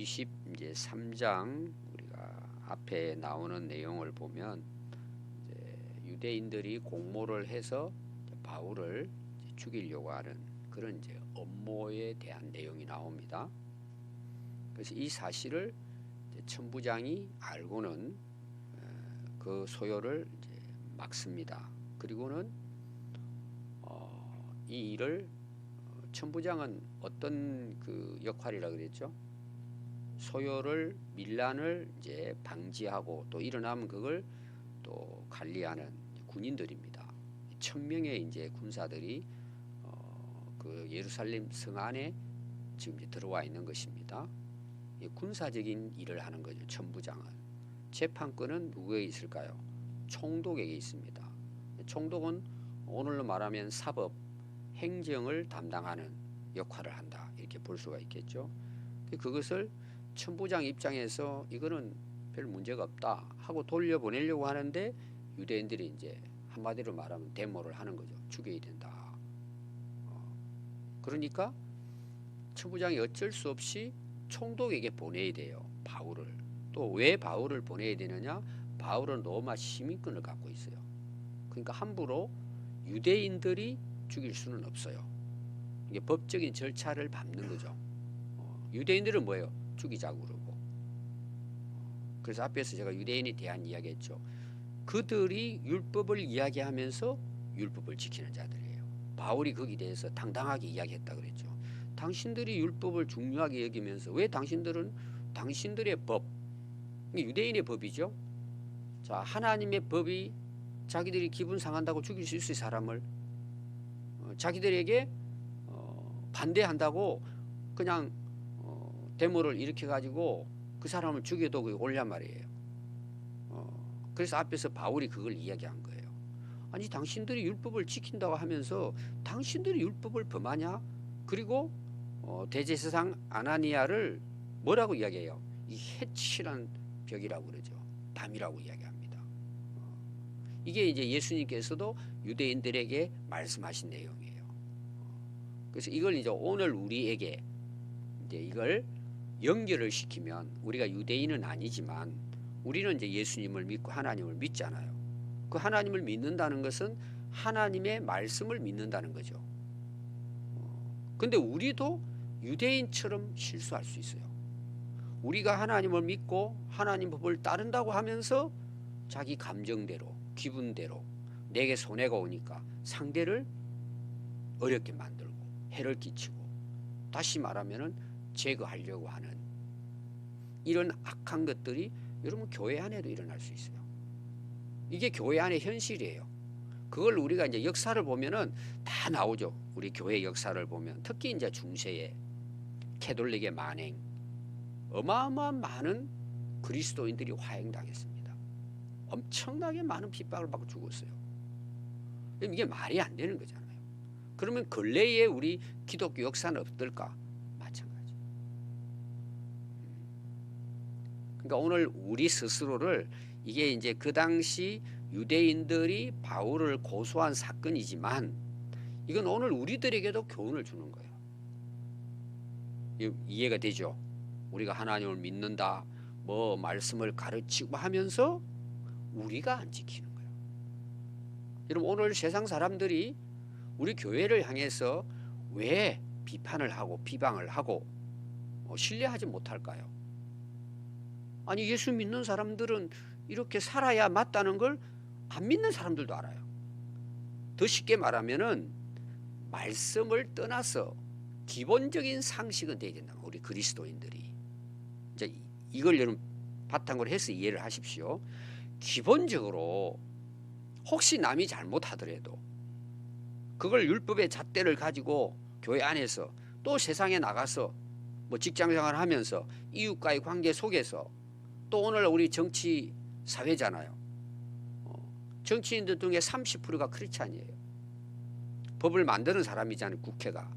23장 우리가 앞에 나오는 내용을 보면 이제 유대인들이 공모를 해서 바울을 죽이려고 하는 그런 이제 음모에 대한 내용이 나옵니다. 그래서 이 사실을 천부장이 알고는 그 소요를 이제 막습니다. 그리고는 이 일을 천부장은 어떤 그 역할이라 그랬죠? 소요를 밀란을 이제 방지하고 또 일어나면 그걸 또 관리하는 군인들입니다. 1000명의 이제 군사들이 그 예루살렘 성 안에 지금 이제 들어와 있는 것입니다. 군사적인 일을 하는 거죠. 천부장은. 재판권은 누구에게 있을까요? 총독에게 있습니다. 총독은 오늘로 말하면 사법, 행정을 담당하는 역할을 한다. 이렇게 볼 수가 있겠죠. 그것을 천부장 입장에서 이거는 별 문제가 없다 하고 돌려보내려고 하는데 유대인들이 이제 한마디로 말하면 데모를 하는 거죠. 죽여야 된다. 그러니까 천부장이 어쩔 수 없이 총독에게 보내야 돼요. 바울을. 또 왜 바울을 보내야 되느냐? 바울은 로마 시민권을 갖고 있어요. 그러니까 함부로 유대인들이 죽일 수는 없어요. 이게 법적인 절차를 밟는 거죠. 유대인들은 뭐예요? 죽이자고 그러고. 그래서 앞에서 제가 유대인에 대한 이야기했죠. 그들이 율법을 이야기하면서 율법을 지키는 자들이에요. 바울이 거기에 대해서 당당하게 이야기했다 그랬죠. 당신들이 율법을 중요하게 여기면서 왜 당신들은 당신들의 법, 유대인의 법이죠. 자, 하나님의 법이 자기들이 기분 상한다고 죽일 수 있어요. 사람을. 자기들에게 반대한다고 그냥 데모를 일으켜 가지고 그 사람을 죽여도 그게 옳냔 말이에요. 그래서 앞에서 바울이 그걸 이야기한 거예요. 아니 당신들이 율법을 지킨다고 하면서 당신들이 율법을 범하냐? 그리고 대제사장 아나니아를 뭐라고 이야기해요? 이 해칠한 벽이라고 그러죠. 담이라고 이야기합니다. 이게 이제 예수님께서도 유대인들에게 말씀하신 내용이에요. 그래서 이걸 이제 오늘 우리에게 이제 이걸 연결을 시키면 우리가 유대인은 아니지만 우리는 이제 예수님을 믿고 하나님을 믿잖아요. 그 하나님을 믿는다는 것은 하나님의 말씀을 믿는다는 거죠. 근데 우리도 유대인처럼 실수할 수 있어요. 우리가 하나님을 믿고 하나님 법을 따른다고 하면서 자기 감정대로 기분대로 내게 손해가 오니까 상대를 어렵게 만들고 해를 끼치고 다시 말하면은 제거하려고 하는 이런 악한 것들이 여러분 교회 안에도 일어날 수 있어요. 이게 교회 안의 현실이에요. 그걸 우리가 이제 역사를 보면은 다 나오죠. 우리 교회 역사를 보면 특히 이제 중세에 캐톨릭의 만행 어마어마한 많은 그리스도인들이 화형당했습니다. 엄청나게 많은 핍박을 받고 죽었어요. 이게 말이 안 되는 거잖아요. 그러면 근래에 우리 기독교 역사는 어떨까? 마찬가지. 그러니까 오늘 우리 스스로를 이게 이제 그 당시 유대인들이 바울을 고소한 사건이지만 이건 오늘 우리들에게도 교훈을 주는 거예요. 이해가 되죠? 우리가 하나님을 믿는다, 뭐 말씀을 가르치고 하면서 우리가 안 지키는 거예요. 여러분 오늘 세상 사람들이 우리 교회를 향해서 왜 비판을 하고 비방을 하고 신뢰하지 못할까요? 아니 예수 믿는 사람들은 이렇게 살아야 맞다는 걸 안 믿는 사람들도 알아요. 더 쉽게 말하면은 말씀을 떠나서 기본적인 상식은 돼야 된다. 우리 그리스도인들이. 이제 이걸 여러분 바탕으로 해서 이해를 하십시오. 기본적으로 혹시 남이 잘못하더라도 그걸 율법의 잣대를 가지고 교회 안에서 또 세상에 나가서 뭐 직장생활을 하면서 이웃과의 관계 속에서 또 오늘 우리 정치 사회잖아요. 정치인들 중에 30%가 크리스찬이에요. 법을 만드는 사람이잖아요. 국회가.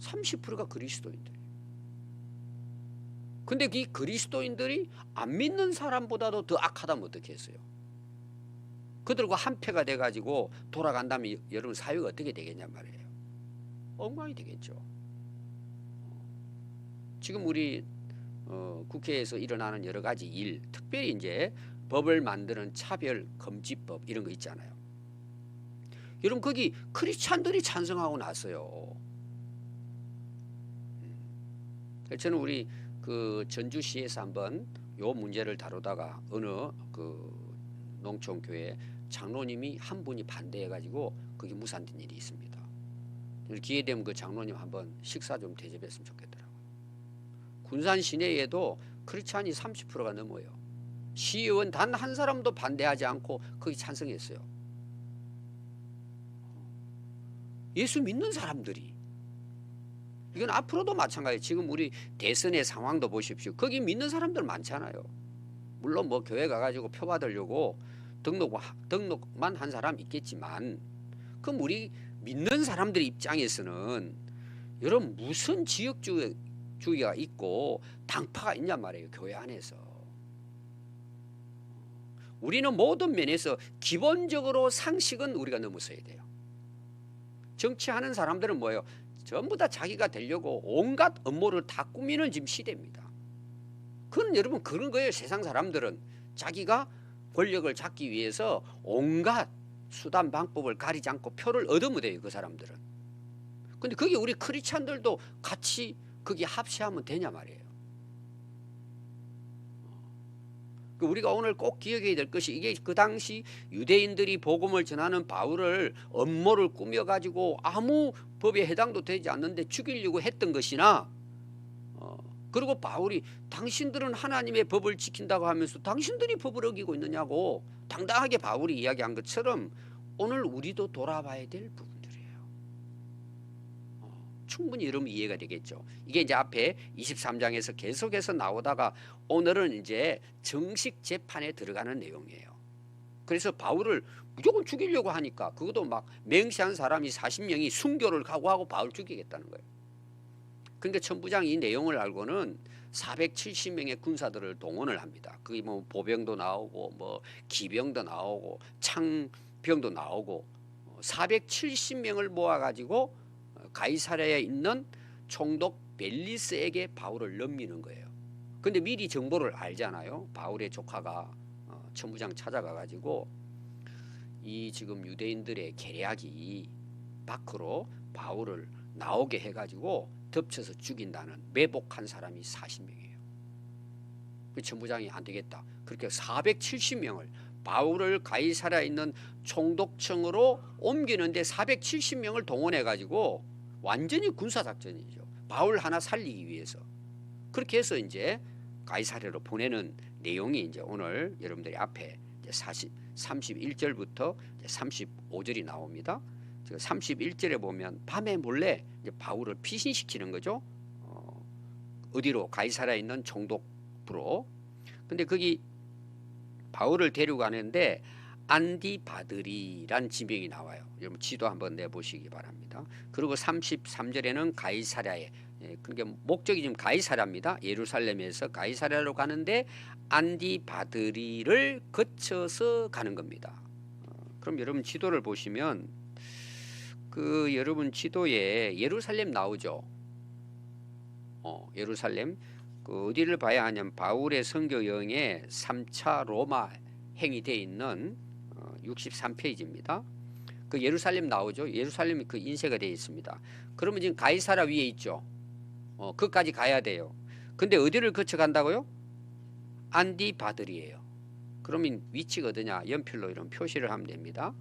30%가 그리스도인들이에요. 근데 이 그리스도인들이 안 믿는 사람보다도 더 악하다면 어떻게 했어요? 그들과 한패가 돼가지고 돌아간다면 여러분 사회가 어떻게 되겠냔 말이에요. 엉망이 되겠죠. 지금 우리 국회에서 일어나는 여러 가지 일, 특별히 이제 법을 만드는 차별금지법 이런 거 있잖아요. 여러분 거기 크리스찬들이 찬성하고 났어요. 저는 우리 그 전주시에서 한번 요 문제를 다루다가 어느 그 농촌교회 장로님이 한 분이 반대해가지고 그게 무산된 일이 있습니다. 기회 되면 그 장로님 한번 식사 좀 대접했으면 좋겠더라고요. 군산 시내에도 크리스찬이 30%가 넘어요. 시의원 단 한 사람도 반대하지 않고 거기 찬성했어요. 예수 믿는 사람들이. 이건 앞으로도 마찬가지예요. 지금 우리 대선의 상황도 보십시오. 거기 믿는 사람들 많잖아요. 물론 뭐 교회 가가지고 표 받으려고 등록만 한 사람 있겠지만, 그럼 우리 믿는 사람들 입장에서는 여러분 무슨 지역주의가 있고 당파가 있냔 말이에요. 교회 안에서. 우리는 모든 면에서 기본적으로 상식은 우리가 넘어서야 돼요. 정치하는 사람들은 뭐예요? 전부 다 자기가 되려고 온갖 음모를 다 꾸미는 지금 시대입니다. 그건 여러분 그런 거예요. 세상 사람들은 자기가 권력을 잡기 위해서 온갖 수단 방법을 가리지 않고 표를 얻으면 돼요. 그 사람들은. 근데 그게 우리 크리스찬들도 같이 거기 합세하면 되냐 말이에요. 우리가 오늘 꼭 기억해야 될 것이, 이게 그 당시 유대인들이 복음을 전하는 바울을 음모를 꾸며가지고 아무 법에 해당도 되지 않는데 죽이려고 했던 것이나, 그리고 바울이 당신들은 하나님의 법을 지킨다고 하면서 당신들이 법을 어기고 있느냐고 당당하게 바울이 이야기한 것처럼 오늘 우리도 돌아봐야 될 부분들이에요. 충분히 여러분 이해가 되겠죠. 이게 이제 앞에 23장에서 계속해서 나오다가 오늘은 이제 정식 재판에 들어가는 내용이에요. 그래서 바울을 무조건 죽이려고 하니까, 그것도 막 맹세한 사람이 40명이 순교를 각오하고 바울 죽이겠다는 거예요. 그러니까 천부장이 이 내용을 알고는 470명의 군사들을 동원을 합니다. 그게 뭐 보병도 나오고 뭐 기병도 나오고 창병도 나오고 470명을 모아가지고 가이사랴에 있는 총독 벨리스에게 바울을 넘기는 거예요. 근데 미리 정보를 알잖아요. 바울의 조카가 천부장 찾아가가지고 이 지금 유대인들의 계략이 밖으로 바울을 나오게 해가지고 덮쳐서 죽인다는 매복한 사람이 40명이에요. 그 천부장이 안 되겠다. 그렇게 470명을 바울을 가이사랴에 있는 총독청으로 옮기는데 470명을 동원해가지고 완전히 군사작전이죠. 바울 하나 살리기 위해서. 그렇게 해서 이제 가이사랴로 보내는 내용이 이제 오늘 여러분들이 앞에 이제 31절부터 35절이 나옵니다. 31절에 보면 밤에 몰래 이제 바울을 피신시키는 거죠. 어디로? 가이사랴에 있는 총독부로. 근데 거기 바울을 데려가는데 안디바드리란 지명이 나와요. 여러분 지도 한번 내보시기 바랍니다. 그리고 33절에는 가이사랴에, 그러니까 목적이 지금 가이사랴입니다. 예루살렘에서 가이사랴로 가는데 안디바드리를 거쳐서 가는 겁니다. 그럼 여러분 지도를 보시면 그 여러분 지도에 예루살렘 나오죠. 예루살렘. 그 어디를 봐야 하냐면 바울의 선교 여행에 3차 로마 행이 되어 있는 63페이지입니다. 그 예루살렘 나오죠. 예루살렘이 그 인쇄가 되어 있습니다. 그러면 지금 가이사랴 위에 있죠. 그까지 가야 돼요. 근데 어디를 거쳐 간다고요? 안디바들이에요. 그러면 위치가 어디냐? 연필로 이런 표시를 하면 됩니다.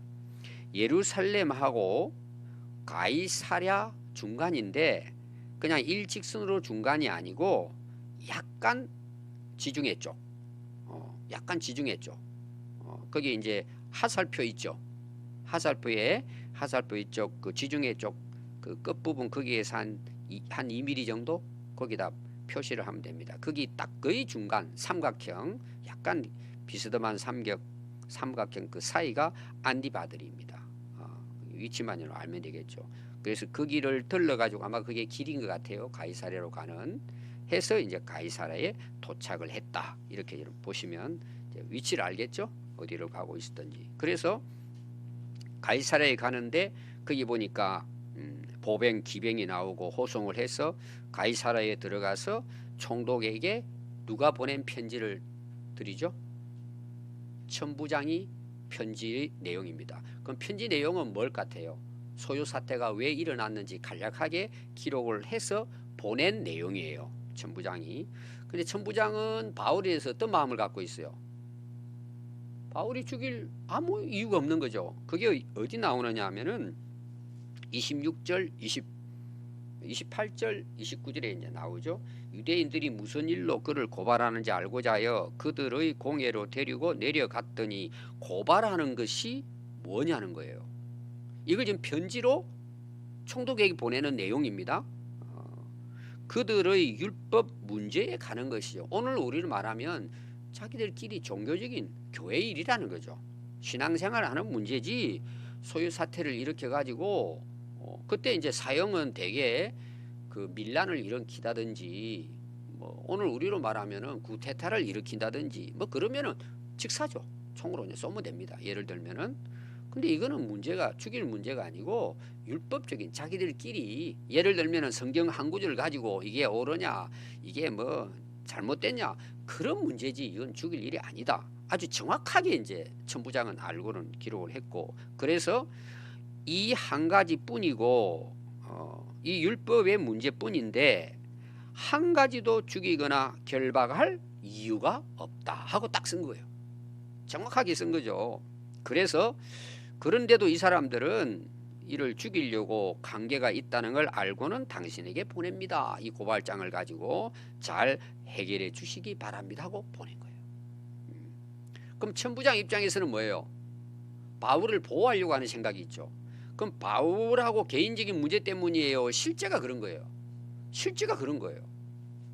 예루살렘하고 가이사랴 중간인데 그냥 일직선으로 중간이 아니고 약간 지중해 쪽, 약간 지중해 쪽. 거기 이제 하살표 있죠. 하살표 이쪽 그 지중해 쪽 그 끝부분 거기에서 한 2mm 정도 거기다 표시를 하면 됩니다. 거기 딱 거의 중간 삼각형, 약간 비스듬한 삼각형 그 사이가 안디바들입니다. 위치만으로 알면 되겠죠. 그래서 그 길을 들러가지고 아마 그게 길인 것 같아요. 가이사랴로 가는 해서 이제 가이사랴에 도착을 했다. 이렇게 보시면 이제 위치를 알겠죠. 어디로 가고 있었던지. 그래서 가이사랴에 가는데 거기 보니까 보병, 기병이 나오고 호송을 해서 가이사라에 들어가서 총독에게 누가 보낸 편지를 드리죠? 천부장이 편지의 내용입니다. 그럼 편지 내용은 뭘 같아요? 소요 사태가 왜 일어났는지 간략하게 기록을 해서 보낸 내용이에요. 천부장이. 근데 천부장은 바울에 대해서 어떤 마음을 갖고 있어요? 바울이 죽일 아무 이유가 없는 거죠. 그게 어디 나오느냐 하면은 26절, 28절, 29절에 이제 나오죠. 유대인들이 무슨 일로 그를 고발하는지 알고자 하여 그들의 공회로 데리고 내려갔더니 고발하는 것이 뭐냐는 거예요. 이걸 지금 편지로 총독에게 보내는 내용입니다. 그들의 율법 문제에 가는 것이죠. 오늘 우리를 말하면 자기들끼리 종교적인 교회 일이라는 거죠. 신앙생활 하는 문제지 소유 사태를 일으켜 가지고 그때 이제 사형은 대개 그 밀란을 일으킨다든지 뭐 오늘 우리로 말하면은 구테타를 일으킨다든지 뭐 그러면은 직사죠. 총으로 이제 쏘면 됩니다. 예를 들면은. 근데 이거는 문제가 죽일 문제가 아니고 율법적인 자기들끼리 예를 들면은 성경 한 구절을 가지고 이게 옳으냐 이게 뭐 잘못됐냐 그런 문제지 이건 죽일 일이 아니다. 아주 정확하게 이제 천부장은 알고는 기록을 했고 그래서 이 한 가지뿐이고 이 율법의 문제뿐인데 한 가지도 죽이거나 결박할 이유가 없다 하고 딱 쓴 거예요. 정확하게 쓴 거죠. 그래서 그런데도 이 사람들은 이를 죽이려고 관계가 있다는 걸 알고는 당신에게 보냅니다. 이 고발장을 가지고 잘 해결해 주시기 바랍니다 하고 보낸 거예요. 그럼 천부장 입장에서는 뭐예요? 바울을 보호하려고 하는 생각이 있죠. 그럼 바울하고 개인적인 문제 때문이에요? 실제가 그런 거예요. 실제가 그런 거예요.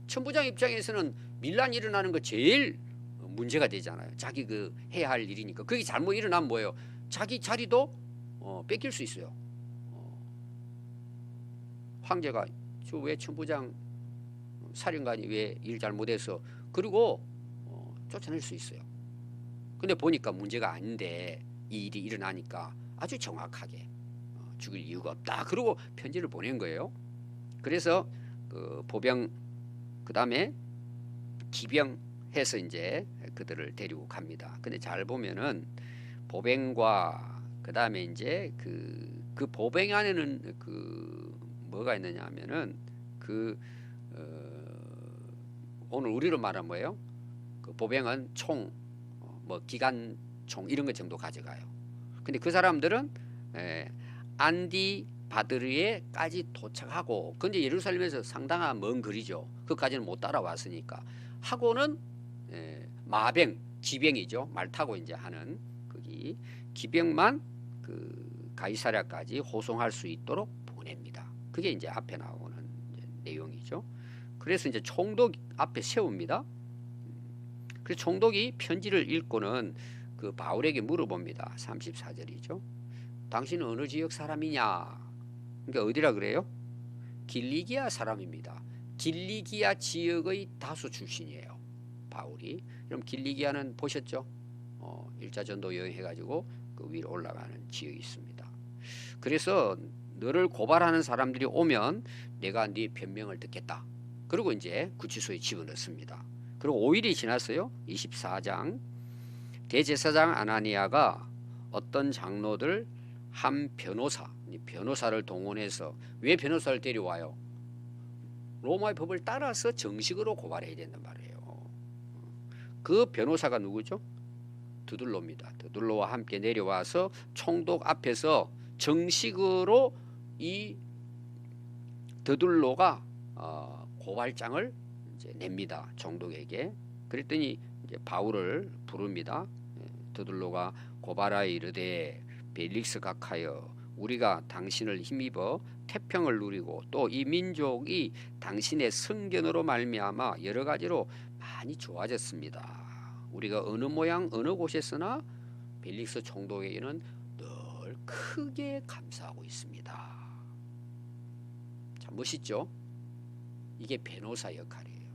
천부장 입장에서는 밀란이 일어나는 거 제일 문제가 되잖아요. 자기 그 해야 할 일이니까. 그게 잘못 일어나면 뭐예요? 자기 자리도 뺏길 수 있어요. 황제가 저 왜 천부장 사령관이 왜 일 잘못해서 그리고 쫓아낼 수 있어요. 근데 보니까 문제가 아닌데 이 일이 일어나니까 아주 정확하게 죽일 이유가 없다. 그리고 편지를 보낸 거예요. 그래서 그 보병 그다음에 기병 해서 이제 그들을 데리고 갑니다. 근데 잘 보면은 보병과 그다음에 이제 그 보병 안에는 그 뭐가 있느냐 하면은 오늘 우리로 말하면 뭐예요? 그 보병은 총 뭐 기관총 이런 것 정도 가져가요. 근데 그 사람들은 안디 바드르에까지 도착하고 근데 예루살렘에서 상당한 먼 거리죠. 그까지는 못 따라왔으니까 하고는 마병 기병이죠. 말 타고 이제 하는 거기 기병만 그 가이사랴까지 호송할 수 있도록 보냅니다. 그게 이제 앞에 나오는 이제 내용이죠. 그래서 이제 총독 앞에 세웁니다. 그래서 총독이 편지를 읽고는 그 바울에게 물어봅니다. 34절이죠. 당신은 어느 지역 사람이냐? 그러니까 어디라 그래요? 길리기아 사람입니다. 길리기아 지역의 다수 출신이에요. 바울이. 그럼 길리기아는 보셨죠? 1차 전도 여행해가지고 그 위로 올라가는 지역이 있습니다. 그래서 너를 고발하는 사람들이 오면 내가 네 변명을 듣겠다. 그리고 이제 구치소에 집어넣습니다. 그리고 5일이 지났어요. 24장 대제사장 아나니아가 어떤 장로들 한 변호사를 동원해서 왜 변호사를 데려와요? 로마의 법을 따라서 정식으로 고발해야 된단 말이에요. 그 변호사가 누구죠? 드둘로입니다. 드둘로와 함께 내려와서 총독 앞에서 정식으로 이 드둘로가 고발장을 이제 냅니다. 총독에게. 그랬더니 이제 바울을 부릅니다. 드둘로가 고발하여 이르되 벨릭스 각하여 우리가 당신을 힘입어 태평을 누리고 또 이 민족이 당신의 성견으로 말미암아 여러 가지로 많이 좋아졌습니다. 우리가 어느 모양 어느 곳에서나 벨릭스 총독에게는 늘 크게 감사하고 있습니다. 참 멋있죠? 이게 변호사 역할이에요.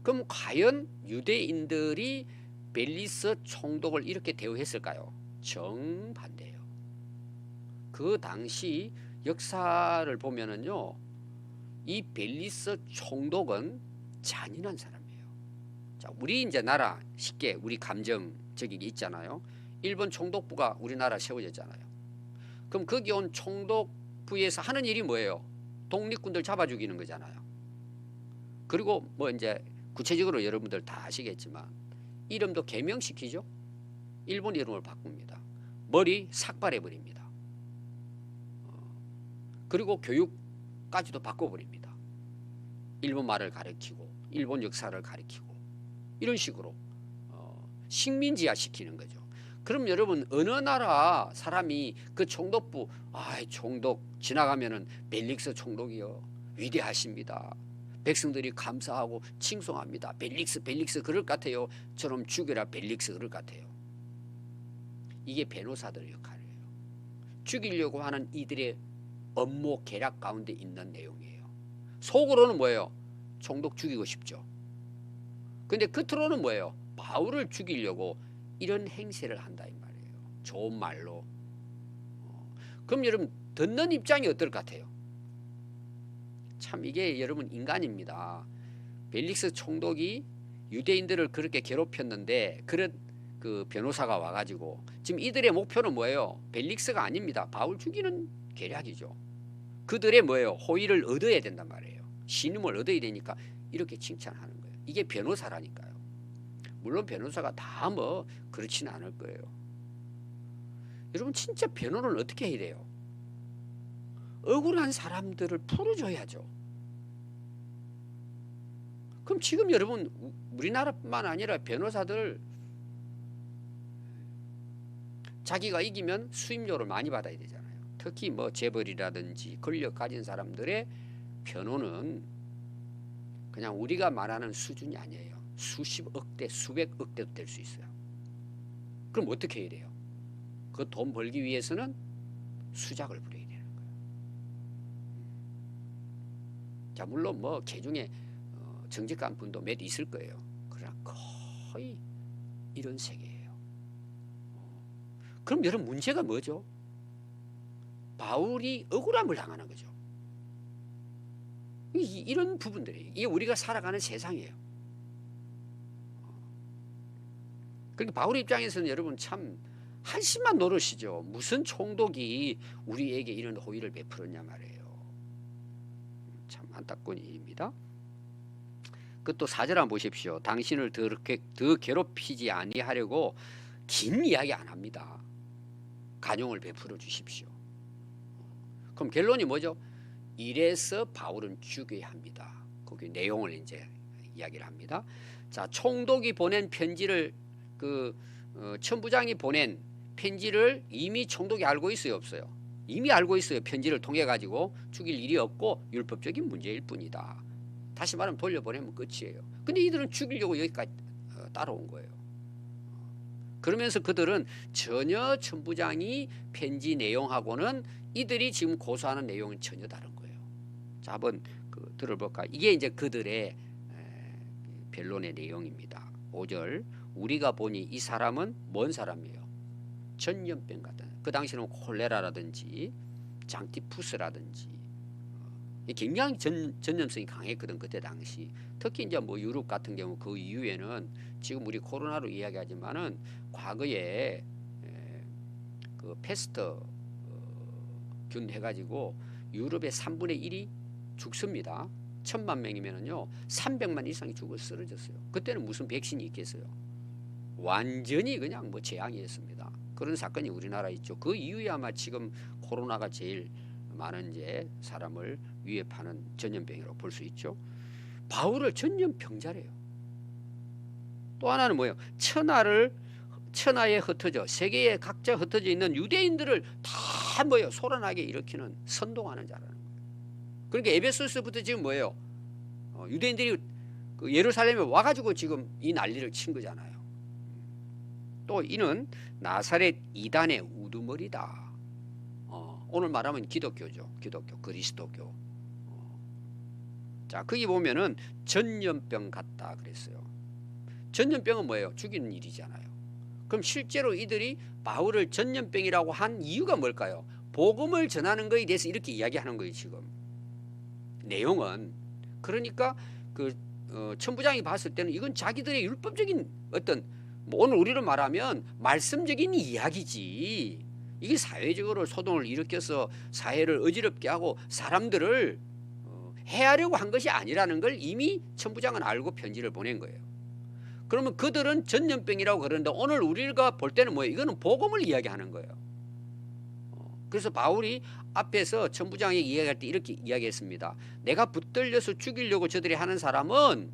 그럼 과연 유대인들이 벨리스 총독을 이렇게 대우했을까요? 정반대예요. 그 당시 역사를 보면은요, 이 벨리스 총독은 잔인한 사람이에요. 자, 우리 이제 나라 쉽게 우리 감정적인 게 있잖아요. 일본 총독부가 우리나라 세워졌잖아요. 그럼 거기 온 총독부에서 하는 일이 뭐예요? 독립군들 잡아 죽이는 거잖아요. 그리고 뭐 이제 구체적으로 여러분들 다 아시겠지만 이름도 개명시키죠. 일본 이름을 바꿉니다. 머리 삭발해 버립니다. 그리고 교육까지도 바꿔버립니다. 일본 말을 가르치고 일본 역사를 가르치고 이런 식으로 식민지화 시키는 거죠. 그럼 여러분 어느 나라 사람이 그 총독부 총독 지나가면은 벨릭스 총독이요 위대하십니다. 백성들이 감사하고 칭송합니다. 벨릭스 그럴 것 같아요. 저놈 죽여라 벨릭스 그럴 것 같아요. 이게 변호사들의 역할이에요. 죽이려고 하는 이들의 업무 계략 가운데 있는 내용이에요. 속으로는 뭐예요? 총독 죽이고 싶죠. 근데 겉으로는 뭐예요? 바울을 죽이려고 이런 행세를 한다 이 말이에요. 좋은 말로. 그럼 여러분 듣는 입장이 어떨 것 같아요? 참 이게 여러분 인간입니다. 벨릭스 총독이 유대인들을 그렇게 괴롭혔는데 그런 그 변호사가 와가지고 지금 이들의 목표는 뭐예요? 벨릭스가 아닙니다. 바울 죽이는 계략이죠. 그들의 뭐예요? 호의를 얻어야 된단 말이에요. 신임을 얻어야 되니까 이렇게 칭찬하는 거예요. 이게 변호사라니까요. 물론 변호사가 다 뭐 그렇지는 않을 거예요. 여러분 진짜 변호를 어떻게 해야 돼요? 억울한 사람들을 풀어줘야죠. 그럼 지금 여러분 우리나라뿐만 아니라 변호사들 자기가 이기면 수임료를 많이 받아야 되잖아요. 특히 뭐 재벌이라든지 권력 가진 사람들의 변호는 그냥 우리가 말하는 수준이 아니에요. 수십억 대 수백억 대도 될 수 있어요. 그럼 어떻게 해야 돼요? 그 돈 벌기 위해서는 수작을 부려야 되는 거예요. 자, 물론 뭐 개중에 정직한 분도 몇 있을 거예요. 그러나 거의 이런 세계예요. 그럼 여러분 문제가 뭐죠? 바울이 억울함을 당하는 거죠. 이런 부분들이 이게 우리가 살아가는 세상이에요. 그러니까 바울 입장에서는 여러분 참 한심한 노릇이죠. 무슨 총독이 우리에게 이런 호의를 베풀었냐 말이에요. 참 안타까운 일입니다. 그 또 4절 한번 보십시오. 당신을 더 괴롭히지 아니하려고 긴 이야기 안 합니다. 간용을 베풀어 주십시오. 그럼 결론이 뭐죠? 이래서 바울은 죽여야 합니다. 거기 내용을 이제 이야기를 합니다. 자, 총독이 보낸 편지를 천부장이 보낸 편지를 이미 총독이 알고 있어요, 없어요? 이미 알고 있어요. 편지를 통해 가지고 죽일 일이 없고 율법적인 문제일 뿐이다. 다시 말하면 돌려보내면 끝이에요. 근데 이들은 죽이려고 여기까지 따라온 거예요. 그러면서 그들은 전혀 천부장이 편지 내용하고는 이들이 지금 고소하는 내용은 전혀 다른 거예요. 자, 한번 들어볼까? 이게 이제 그들의 변론의 내용입니다. 5절. 우리가 보니 이 사람은 뭔 사람이에요? 전염병 같은. 그 당시는 콜레라라든지 장티푸스라든지 굉장히 전염성이 강했거든 그때 당시. 특히 이제 뭐 유럽 같은 경우 그 이후에는 지금 우리 코로나로 이야기하지만은 과거에 그 페스트 균 해가지고 유럽의 3분의 1이 죽습니다. 1000만 명이면은요 300만 이상이 죽어 쓰러졌어요. 그때는 무슨 백신이 있겠어요? 완전히 그냥 뭐 재앙이었습니다. 그런 사건이 우리나라에 있죠. 그 이후에 아마 지금 코로나가 제일 많은 이제 사람을 위협하는 전염병이라고 볼 수 있죠. 바울을 전염병자래요. 또 하나는 뭐예요? 천하에 흩어져 세계에 각자 흩어져 있는 유대인들을 다 뭐예요? 소란하게 일으키는 선동하는 자라는 거예요. 그러니까 에베소서부터 지금 뭐예요? 유대인들이 그 예루살렘에 와가지고 지금 이 난리를 친 거잖아요. 또 이는 나사렛 이단의 우두머리다. 오늘 말하면 기독교죠. 기독교, 그리스도교. 자, 거기 보면은 전염병 같다 그랬어요. 전염병은 뭐예요? 죽이는 일이잖아요. 그럼 실제로 이들이 바울을 전염병이라고 한 이유가 뭘까요? 복음을 전하는 거에 대해서 이렇게 이야기하는 거예요. 지금 내용은. 그러니까 그 천부장이 봤을 때는 이건 자기들의 율법적인 어떤 뭐 오늘 우리로 말하면 말씀적인 이야기지, 이게 사회적으로 소동을 일으켜서 사회를 어지럽게 하고 사람들을 해하려고 한 것이 아니라는 걸 이미 천부장은 알고 편지를 보낸 거예요. 그러면 그들은 전염병이라고 그러는데 오늘 우리가 볼 때는 뭐예요? 이거는 복음을 이야기하는 거예요. 그래서 바울이 앞에서 천부장에게 이야기할 때 이렇게 이야기했습니다. 내가 붙들려서 죽이려고 저들이 하는 사람은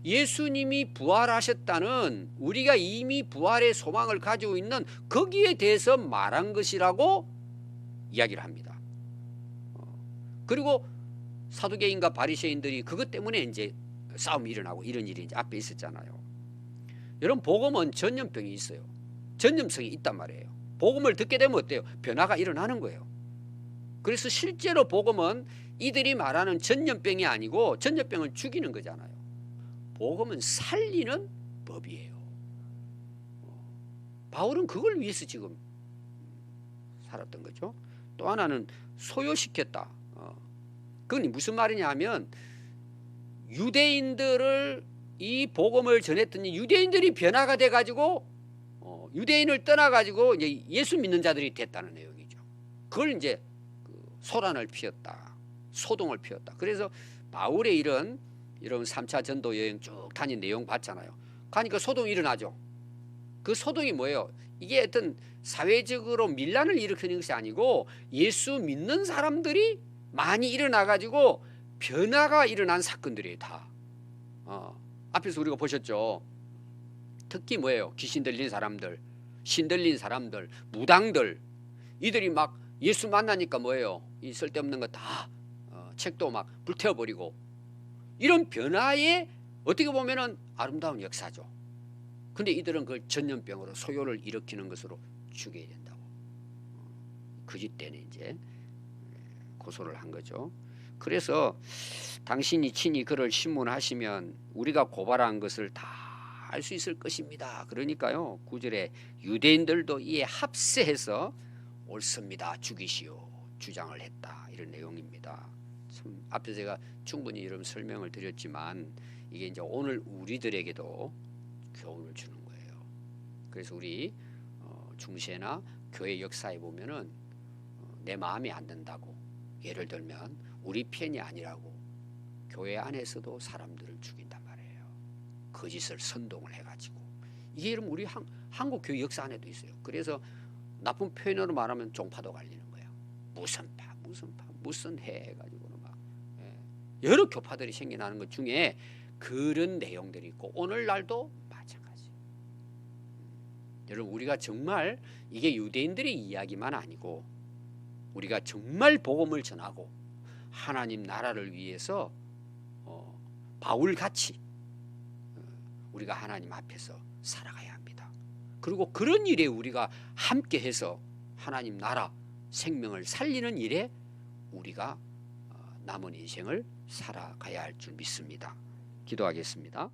예수님이 부활하셨다는, 우리가 이미 부활의 소망을 가지고 있는 거기에 대해서 말한 것이라고 이야기를 합니다. 그리고 사두개인과 바리새인들이 그것 때문에 이제 싸움이 일어나고 이런 일이 이제 앞에 있었잖아요. 여러분, 복음은 전염병이 있어요. 전염성이 있단 말이에요. 복음을 듣게 되면 어때요? 변화가 일어나는 거예요. 그래서 실제로 복음은 이들이 말하는 전염병이 아니고 전염병을 죽이는 거잖아요. 복음은 살리는 법이에요. 바울은 그걸 위해서 지금 살았던 거죠. 또 하나는 소요시켰다. 그건 무슨 말이냐 하면 유대인들을 이 복음을 전했더니 유대인들이 변화가 돼가지고 유대인을 떠나가지고 이제 예수 믿는 자들이 됐다는 내용이죠. 그걸 이제 소란을 피웠다, 소동을 피웠다. 그래서 바울의 이런 3차 전도 여행 쭉 다닌 내용 봤잖아요. 가니까 소동이 일어나죠. 그 소동이 뭐예요? 이게 어떤 사회적으로 밀란을 일으키는 것이 아니고 예수 믿는 사람들이 많이 일어나가지고 변화가 일어난 사건들이에요. 다. 앞에서 우리가 보셨죠. 특히 뭐예요? 귀신 들린 사람들, 신 들린 사람들, 무당들, 이들이 막 예수 만나니까 뭐예요? 이 쓸데없는 거 다 책도 막 불태워버리고, 이런 변화에 어떻게 보면은 아름다운 역사죠. 근데 이들은 그걸 전염병으로 소요를 일으키는 것으로 죽여야 된다고. 거짓 때는 이제 고소를 한 거죠. 그래서 당신이 친히 그를 신문하시면 우리가 고발한 것을 다 알 수 있을 것입니다. 그러니까요, 9절에 유대인들도 이에 합세해서 옳습니다, 죽이시오 주장을 했다, 이런 내용입니다. 참 앞에 제가 충분히 이런 설명을 드렸지만 이게 이제 오늘 우리들에게도 교훈을 주는 거예요. 그래서 우리 중세나 교회 역사에 보면은 내 마음에 안 든다고, 예를 들면 우리 편이 아니라고 교회 안에서도 사람들을 죽인단 말이에요. 거짓을 선동을 해가지고. 이게 여러분 우리 한국 교회 역사 안에도 있어요. 그래서 나쁜 표현으로 말하면 종파도 갈리는 거예요. 무슨 파 무슨 해 해가지고는 막 여러 교파들이 생겨나는 것 중에 그런 내용들이 있고 오늘날도 마찬가지. 여러분, 우리가 정말 이게 유대인들의 이야기만 아니고 우리가 정말 복음을 전하고 하나님 나라를 위해서 바울같이 우리가 하나님 앞에서 살아가야 합니다. 그리고 그런 일에 우리가 함께해서 하나님 나라 생명을 살리는 일에 우리가 남은 인생을 살아가야 할 줄 믿습니다. 기도하겠습니다.